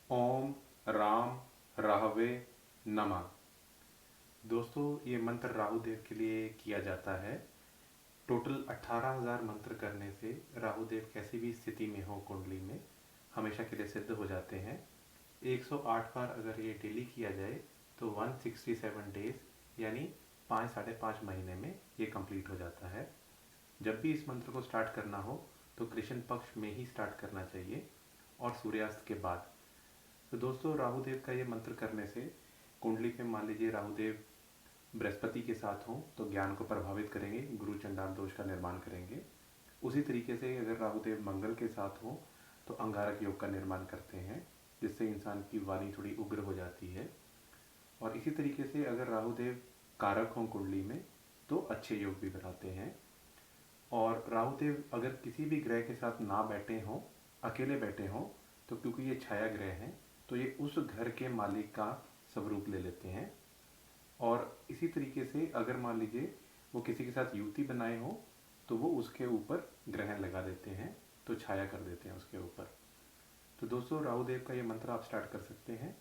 ओम Ram Rahway नमः। दोस्तों, ये मंत्र राहु देव के लिए किया जाता है। टोटल 18,000 मंत्र करने से राहु देव कैसी भी स्थिति में हो कुंडली में हमेशा के लिए सिद्ध हो जाते हैं। 108 बार अगर ये डेली किया जाए तो 167 डेज यानी 5 साढ़े 5 महीने में ये कंप्लीट हो जाता है। जब भी इस मंत्र को स्टार्ट करना हो तो कृष्ण पक्ष में ही स्टार्ट करना चाहिए और सूर्यास्त के बाद। तो दोस्तों, राहु देव का ये मंत्र करने से कुंडली पे मान लीजिए राहु देव बृहस्पति के साथ हों तो ज्ञान को प्रभावित करेंगे, गुरु चंडाल दोष का निर्माण करेंगे। उसी तरीके से अगर राहु देव मंगल के साथ हों तो अंगारक योग का निर्माण करते हैं, जिससे इंसान की वाणी थोड़ी उग्र हो जाती है। और इसी तरीके से अगर राहु देव कारक हों कुंडली में तो अच्छे योग भी बनाते हैं। और राहु देव अगर किसी भी ग्रह के साथ ना बैठे हों, अकेले बैठे हों, तो क्योंकि ये छाया ग्रह हैं तो ये उस घर के मालिक का स्वरूप ले लेते हैं। और इसी तरीके से अगर मान लीजिए वो किसी के साथ युति बनाए हो तो वो उसके ऊपर ग्रहण लगा देते हैं, तो छाया कर देते हैं उसके ऊपर। तो दोस्तों, राहु देव का ये मंत्र आप स्टार्ट कर सकते हैं।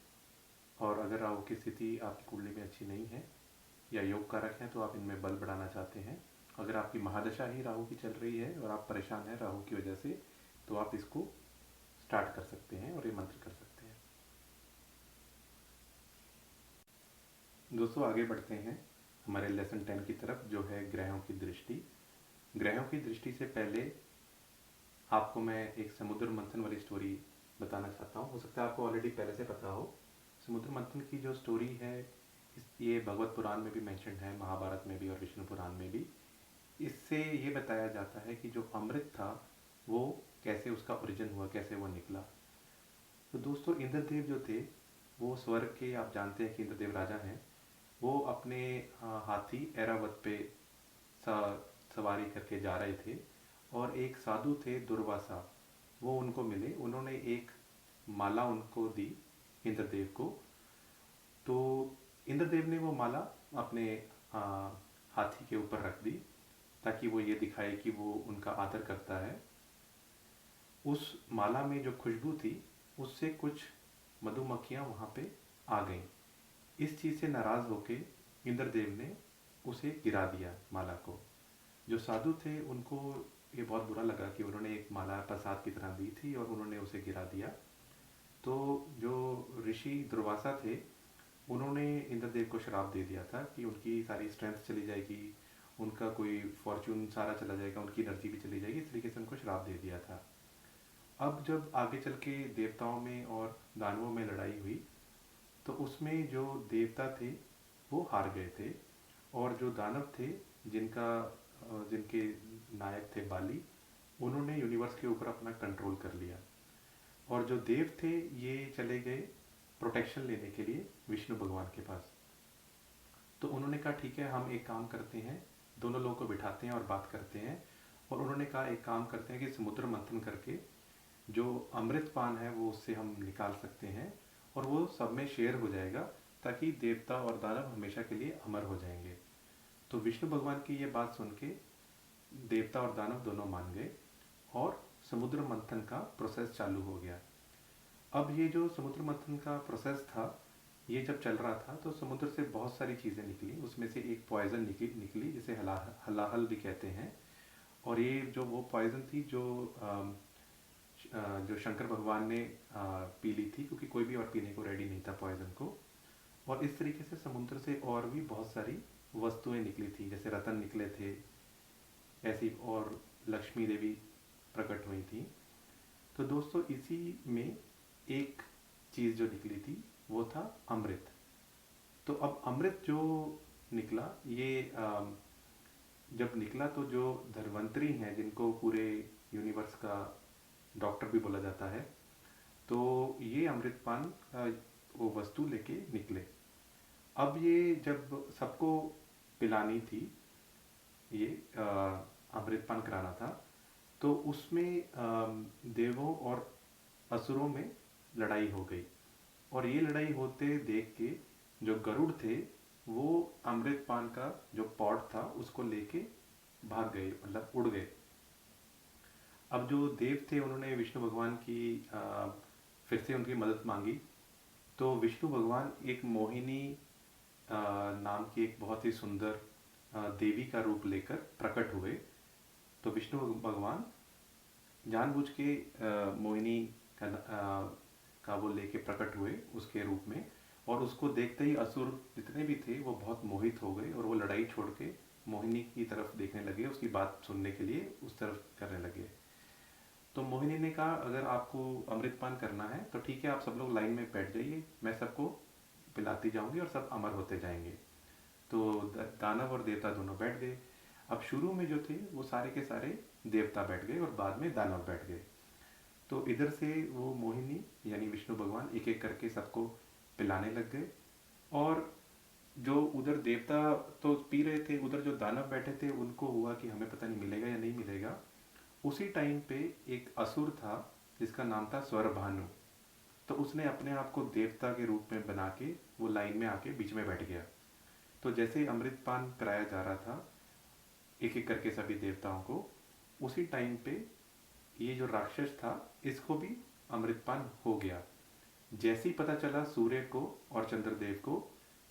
और अगर राहु की स्थिति आपकी कुंडली में अच्छी नहीं है या योग कारक है तो आप इनमें बल बढ़ाना चाहते हैं। अगर आपकी महादशा ही राहु की चल रही है और आप परेशान हैं राहु की वजह से तो आप इसको स्टार्ट कर सकते हैं और ये मंत्र कर सकते हैं। दोस्तों, आगे बढ़ते हैं हमारे लेसन 10 की तरफ, जो है ग्रहों की दृष्टि। ग्रहों की दृष्टि से पहले आपको मैं एक समुद्र मंथन वाली स्टोरी बताना चाहता हूँ। हो सकता है आपको ऑलरेडी पहले से पता हो। समुद्र मंथन की जो स्टोरी है ये भगवत पुराण में भी मेंशन है, महाभारत में भी और विष्णु पुराण में भी। इससे ये बताया जाता है कि जो अमृत था वो कैसे उसका ओरिजिन हुआ, कैसे वो निकला। तो दोस्तों, इंद्रदेव जो थे वो स्वर्ग के, आप जानते हैं कि इंद्रदेव राजा हैं। वो अपने हाथी ऐरावत पे सवारी करके जा रहे थे और एक साधु थे दुर्वासा, वो उनको मिले। उन्होंने एक माला उनको दी इंद्रदेव को। तो इंद्रदेव ने वो माला अपने आ, हाथी के ऊपर रख दी ताकि वो ये दिखाए कि वो उनका आदर करता है। उस माला में जो खुशबू थी उससे कुछ मधुमक्खियां वहां पे आ गईं। इस चीज़ से नाराज़ होके इंद्रदेव ने उसे गिरा दिया माला को। जो साधु थे उनको ये बहुत बुरा लगा कि उन्होंने एक माला प्रसाद की तरह दी थी और उन्होंने उसे गिरा दिया। तो जो ऋषि दुर्वासा थे उन्होंने इंद्रदेव को श्राप दे दिया था कि उनकी सारी स्ट्रेंथ चली जाएगी, उनका कोई फॉर्चून सारा चला जाएगा, उनकी एनर्जी भी चली जाएगी। इस तरीके से उनको श्राप दे दिया था। अब जब आगे चल के देवताओं में और दानवों में लड़ाई हुई तो उसमें जो देवता थे वो हार गए थे और जो दानव थे जिनका जिनके नायक थे बाली, उन्होंने यूनिवर्स के ऊपर अपना कंट्रोल कर लिया। और जो देव थे ये चले गए प्रोटेक्शन लेने के लिए विष्णु भगवान के पास। तो उन्होंने कहा ठीक है, हम एक काम करते हैं, दोनों लोगों को बिठाते हैं और बात करते हैं। और उन्होंने कहा एक काम करते हैं कि समुद्र मंथन करके जो अमृत पान है वो उससे हम निकाल सकते हैं और वो सब में शेयर हो जाएगा ताकि देवता और दानव हमेशा के लिए अमर हो जाएंगे। तो विष्णु भगवान की ये बात सुन के देवता और दानव दोनों मान गए और समुद्र मंथन का प्रोसेस चालू हो गया। अब ये जो समुद्र मंथन का प्रोसेस था ये जब चल रहा था तो समुद्र से बहुत सारी चीज़ें निकली। उसमें से एक पॉइजन निकली जिसे हलाहल भी कहते हैं। और ये जो वो पॉइजन थी जो शंकर भगवान ने पी ली थी, क्योंकि कोई भी और पीने को रेडी नहीं था पॉइजन को। और इस तरीके से समुद्र से और भी बहुत सारी वस्तुएं निकली थी, जैसे रतन निकले थे, ऐसी और लक्ष्मी देवी प्रकट हुई थी। तो दोस्तों, इसी में एक चीज़ जो निकली थी वो था अमृत। तो अब अमृत जो निकला ये जब निकला तो जो धन्वंतरी हैं, जिनको पूरे यूनिवर्स का डॉक्टर भी बोला जाता है, तो ये अमृतपान वो वस्तु लेके निकले। अब ये जब सबको पिलानी थी, ये अमृतपान कराना था, तो उसमें देवों और असुरों में लड़ाई हो गई। और ये लड़ाई होते देख के जो गरुड़ थे वो अमृतपान का जो पॉट था उसको लेके भाग गए, मतलब उड़ गए। अब जो देव थे उन्होंने विष्णु भगवान की फिर से उनकी मदद मांगी। तो विष्णु भगवान एक मोहिनी नाम की एक बहुत ही सुंदर देवी का रूप लेकर प्रकट हुए। तो विष्णु भगवान जानबूझ के मोहिनी का वो लेके प्रकट हुए उसके रूप में, और उसको देखते ही असुर जितने भी थे वो बहुत मोहित हो गए और वो लड़ाई छोड़ के मोहिनी की तरफ देखने लगे, उसकी बात सुनने के लिए उस तरफ करने लगे। तो मोहिनी ने कहा अगर आपको अमृतपान करना है तो ठीक है, आप सब लोग लाइन में बैठ जाइए, मैं सबको पिलाती जाऊंगी और सब अमर होते जाएंगे। तो दानव और देवता दोनों बैठ गए। अब शुरू में जो थे वो सारे के सारे देवता बैठ गए और बाद में दानव बैठ गए। तो इधर से वो मोहिनी यानी विष्णु भगवान एक एक करके सबको पिलाने लग गए, और जो उधर देवता तो पी रहे थे, उधर जो दानव बैठे थे उनको हुआ कि हमें पता नहीं मिलेगा या नहीं मिलेगा। उसी टाइम पे एक असुर था जिसका नाम था स्वरभानु। तो उसने अपने आप को देवता के रूप में बना के वो लाइन में आके बीच में बैठ गया। तो जैसे अमृतपान कराया जा रहा था एक एक करके सभी देवताओं को, उसी टाइम पे ये जो राक्षस था इसको भी अमृतपान हो गया। जैसे ही पता चला सूर्य को और चंद्रदेव को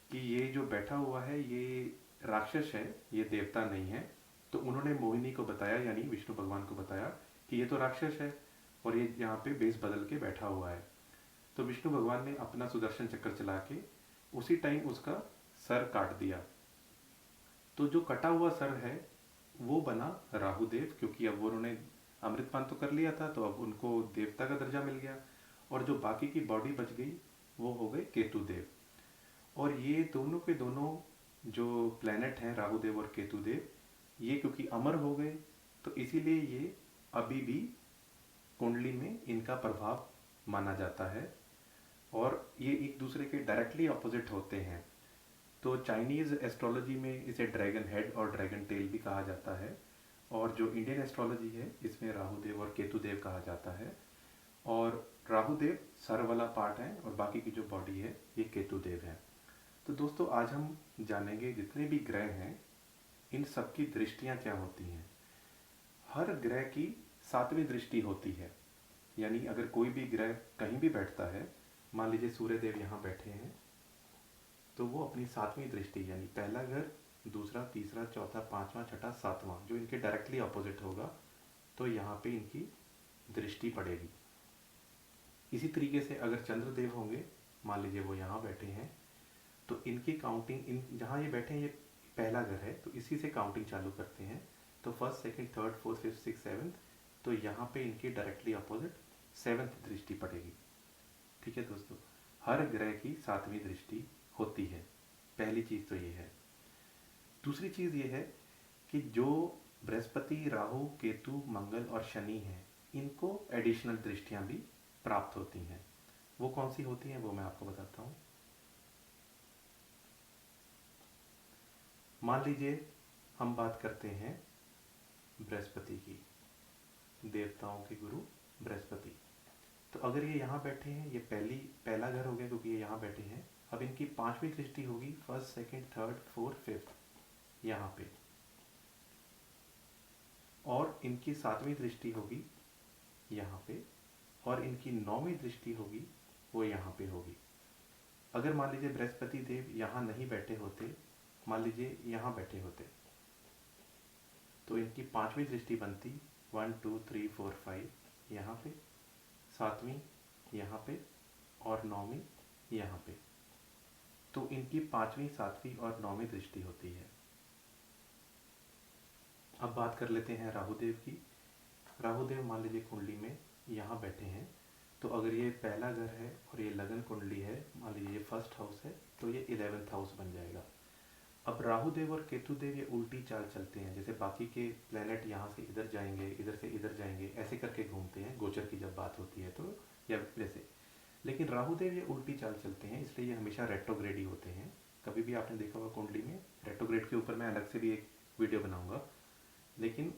कि ये जो बैठा हुआ है ये राक्षस है, ये देवता नहीं है, तो उन्होंने मोहिनी को बताया यानी विष्णु भगवान को बताया कि ये तो राक्षस है और ये यहाँ पे बेस बदल के बैठा हुआ है। तो विष्णु भगवान ने अपना सुदर्शन चक्र चला के उसी टाइम उसका सर काट दिया। तो जो कटा हुआ सर है वो बना राहुदेव, क्योंकि अब वो उन्होंने अमृतपान तो कर लिया था तो अब उनको देवता का दर्जा मिल गया, और जो बाकी की बॉडी बच गई वो हो गए केतुदेव। और ये दोनों के दोनों जो प्लैनेट हैं राहुदेव और केतुदेव, ये क्योंकि अमर हो गए तो इसीलिए ये अभी भी कुंडली में इनका प्रभाव माना जाता है, और ये एक दूसरे के डायरेक्टली अपोजिट होते हैं। तो चाइनीज़ एस्ट्रोलॉजी में इसे ड्रैगन हेड और ड्रैगन टेल भी कहा जाता है, और जो इंडियन एस्ट्रोलॉजी है इसमें राहुदेव और केतुदेव कहा जाता है। और राहुदेव सर वाला पार्ट है और बाकी की जो बॉडी है ये केतुदेव है। तो दोस्तों आज हम जानेंगे जितने भी ग्रह हैं इन सब की दृष्टियाँ क्या होती हैं। हर ग्रह की सातवीं दृष्टि होती है, यानी अगर कोई भी ग्रह कहीं भी बैठता है, मान लीजिए सूर्यदेव यहाँ बैठे हैं, तो वो अपनी सातवीं दृष्टि यानी पहला घर, दूसरा, तीसरा, चौथा, पांचवा, छठा, सातवां जो इनके डायरेक्टली अपोजिट होगा तो यहाँ पे इनकी दृष्टि पड़ेगी। इसी तरीके से अगर चंद्रदेव होंगे, मान लीजिए वो यहाँ बैठे हैं, तो इनकी काउंटिंग इन जहाँ ये बैठे हैं ये पहला घर है तो इसी से काउंटिंग चालू करते हैं। तो first, second, third, fourth, fifth, six, seventh, तो यहाँ पे इनकी डायरेक्टली अपोजिट सेवन्थ दृष्टि पड़ेगी। ठीक है दोस्तों, हर ग्रह की सातवीं दृष्टि होती है। पहली चीज तो ये है। दूसरी चीज ये है कि जो बृहस्पति, राहु, केतु, मंगल और शनि हैं इनको एडिशनल दृष्टियां भी प्राप्त होती हैं। वो कौन सी होती हैं वो मैं आपको बताता हूँ। मान लीजिए हम बात करते हैं बृहस्पति की, देवताओं के गुरु बृहस्पति। तो अगर ये यहाँ बैठे हैं, ये पहला घर हो गया क्योंकि ये यहाँ बैठे हैं। अब इनकी पांचवी दृष्टि होगी first, second, third, fourth, fifth यहाँ पे, और इनकी सातवीं दृष्टि होगी यहाँ पे, और इनकी नौवीं दृष्टि होगी वो यहाँ पे होगी। अगर मान लीजिए बृहस्पति देव यहाँ नहीं बैठे होते, मान लीजिए यहाँ बैठे होते, तो इनकी पांचवी दृष्टि बनती 1 2 3 4 5 यहाँ पे, सातवीं यहाँ पे और नौवीं यहाँ पे। तो इनकी पांचवी, सातवीं और नौवीं दृष्टि होती है। अब बात कर लेते हैं राहुदेव की। राहुदेव मान लीजिए कुंडली में यहाँ बैठे हैं, तो अगर ये पहला घर है और ये लगन कुंडली है, मान लीजिए ये फर्स्ट हाउस है, तो ये 11th हाउस बन जाएगा। अब राहुदेव और केतुदेव ये उल्टी चाल चलते हैं, जैसे बाकी के प्लेनेट यहाँ से इधर जाएंगे, इधर से इधर जाएंगे, ऐसे करके घूमते हैं गोचर की जब बात होती है तो, या वैसे। लेकिन राहुदेव ये उल्टी चाल चलते हैं, इसलिए ये हमेशा रेट्रोग्रेड ही होते हैं। कभी भी आपने देखा होगा कुंडली में रेट्रोग्रेड के ऊपर मैं अलग से भी एक वीडियो बनाऊंगा। लेकिन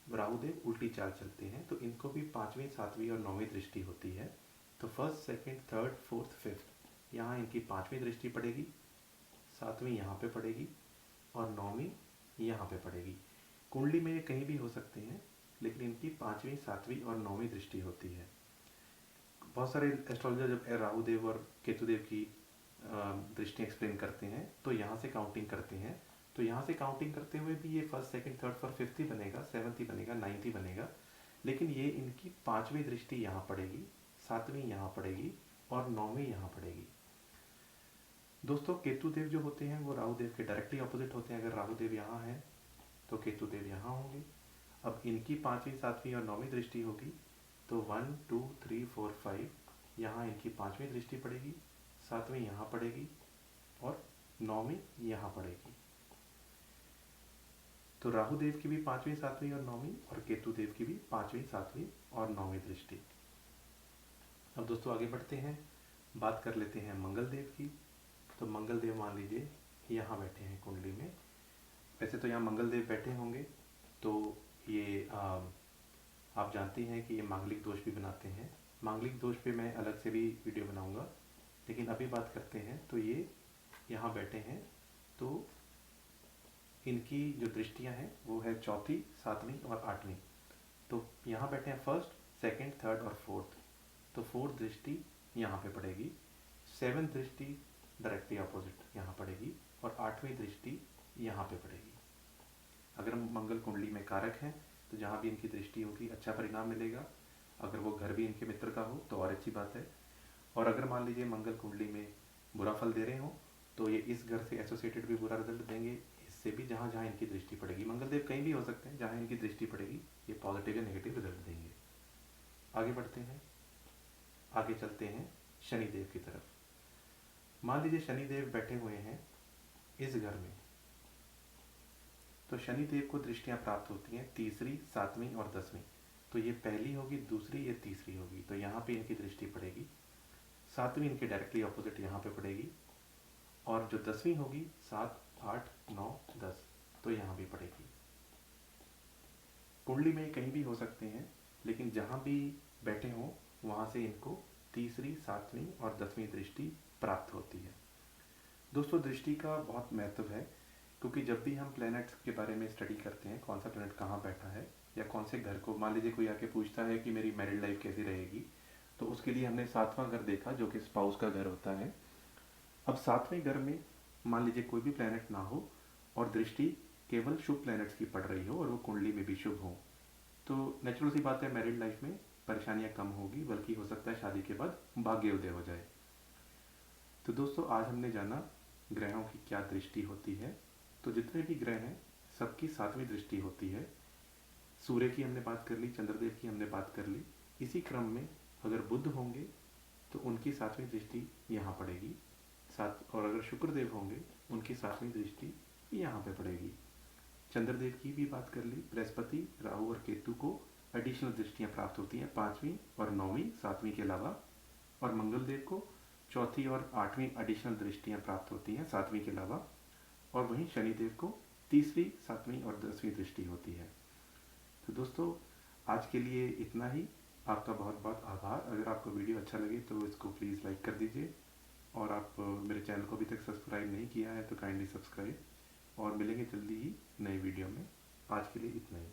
राहुदेव उल्टी चाल चलते हैं तो इनको भी पांचवी, सातवीं और नौवीं दृष्टि होती है। तो first, second, third, fourth, fifth यहाँ इनकी पांचवी दृष्टि पड़ेगी, सातवीं यहाँ पे पड़ेगी और नौवीं यहाँ पे पड़ेगी। कुंडली में ये कहीं भी हो सकते हैं, लेकिन इनकी पांचवी, सातवीं और नौवीं दृष्टि होती है। बहुत सारे एस्ट्रोलॉजर जब राहु देव और केतु देव की दृष्टि एक्सप्लेन करते हैं तो यहाँ से काउंटिंग करते हैं। तो यहाँ से काउंटिंग करते हुए भी ये first second third fourth fifth ही बनेगा, सेवन्थ ही बनेगा, नाइन्थ ही बनेगा। लेकिन ये इनकी पांचवी दृष्टि यहाँ पड़ेगी, सातवीं यहाँ पड़ेगी और नौवीं यहाँ पड़ेगी। दोस्तों केतु देव जो होते हैं वो राहु देव के डायरेक्टली ऑपोजिट होते हैं। अगर राहु देव यहाँ है तो केतु देव यहाँ होंगे। अब इनकी पांचवी सातवीं और नौवीं दृष्टि होगी तो 1 2 3 4 5 यहाँ इनकी पांचवी दृष्टि पड़ेगी, सातवीं यहाँ पड़ेगी और नौवीं यहाँ पड़ेगी। तो राहु देव की भी पांचवी सातवीं और नौवीं और केतु देव की भी पांचवी सातवीं और नौवीं दृष्टि। अब दोस्तों आगे बढ़ते हैं, बात कर लेते हैं मंगल देव की। तो मंगल देव मान लीजिए यहाँ बैठे हैं कुंडली में। वैसे तो यहाँ मंगल देव बैठे होंगे तो ये आप जानते हैं कि ये मांगलिक दोष भी बनाते हैं। मांगलिक दोष पे मैं अलग से भी वीडियो बनाऊंगा, लेकिन अभी बात करते हैं। तो ये यहाँ बैठे हैं तो इनकी जो दृष्टियाँ हैं वो है चौथी, सातवीं और आठवीं। तो यहाँ बैठे हैं फर्स्ट, सेकंड, थर्ड और फोर्थ। तो फोर्थ दृष्टि यहाँ पे पड़ेगी, सेवन्थ दृष्टि डायरेक्टली अपोजिट यहाँ पड़ेगी और आठवीं दृष्टि यहाँ पे पड़ेगी। अगर मंगल कुंडली में कारक हैं तो जहाँ भी इनकी दृष्टि होगी अच्छा परिणाम मिलेगा। अगर वो घर भी इनके मित्र का हो तो और अच्छी बात है। और अगर मान लीजिए मंगल कुंडली में बुरा फल दे रहे हो तो ये इस घर से एसोसिएटेड भी बुरा रिजल्ट देंगे। इससे भी जहाँ जहाँ इनकी दृष्टि पड़ेगी, मंगल देव कहीं भी हो सकते हैं, जहाँ इनकी दृष्टि पड़ेगी ये पॉजिटिव या नेगेटिव रिजल्ट देंगे। आगे बढ़ते हैं, आगे चलते हैं शनि देव की तरफ। मान लीजिए शनि देव बैठे हुए हैं इस घर में। तो शनि देव को दृष्टियां प्राप्त होती हैं तीसरी, सातवीं और दसवीं। तो ये पहली होगी, दूसरी, ये तीसरी होगी। तो यहाँ पे इनकी दृष्टि पड़ेगी। सातवीं इनके डायरेक्टली ऑपोजिट यहाँ पे पड़ेगी और जो दसवीं होगी 7 8 9 10 तो यहाँ भी पड़ेगी। कुंडली में कहीं भी हो सकते हैं, लेकिन जहाँ भी बैठे हों वहाँ से इनको तीसरी, सातवीं और दसवीं दृष्टि प्राप्त होती है। दोस्तों दृष्टि का बहुत महत्व है, क्योंकि जब भी हम प्लैनेट्स के बारे में स्टडी करते हैं, कौन सा प्लैनेट कहाँ बैठा है या कौन से घर को, मान लीजिए कोई आके पूछता है कि मेरी मैरिड लाइफ कैसी रहेगी, तो उसके लिए हमने सातवां घर देखा जो कि स्पाउस का घर होता है। अब सातवें घर में मान लीजिए कोई भी प्लैनेट ना हो और दृष्टि केवल शुभ प्लैनेट्स की पड़ रही हो और वो कुंडली में भी शुभ हो, तो नेचुरल सी बात है मैरिड लाइफ में परेशानियां कम होगी, बल्कि हो सकता है शादी के बाद भाग्योदय हो जाए। तो दोस्तों आज हमने जाना ग्रहों की क्या दृष्टि होती है। तो जितने भी ग्रह हैं सबकी सातवीं दृष्टि होती है। सूर्य की हमने बात कर ली, चंद्रदेव की हमने बात कर ली। इसी क्रम में अगर बुध होंगे तो उनकी सातवीं दृष्टि यहाँ पड़ेगी, और अगर शुक्रदेव होंगे उनकी सातवीं दृष्टि यहाँ पे पड़ेगी। चंद्रदेव की भी बात कर ली, बृहस्पति, राहु और केतु को एडिशनल दृष्टियाँ प्राप्त होती हैं पाँचवीं और नौवीं, सातवीं के अलावा। और मंगल देव को चौथी और आठवीं एडिशनल दृष्टियाँ प्राप्त होती हैं सातवीं के अलावा। और वहीं शनिदेव को तीसरी, सातवीं और दसवीं दृष्टि होती है। तो दोस्तों आज के लिए इतना ही। आपका बहुत बहुत आभार। अगर आपको वीडियो अच्छा लगे तो इसको प्लीज़ लाइक कर दीजिए, और आप मेरे चैनल को अभी तक सब्सक्राइब नहीं किया है तो काइंडली सब्सक्राइब, और मिलेंगे जल्दी ही नए वीडियो में। आज के लिए इतना ही।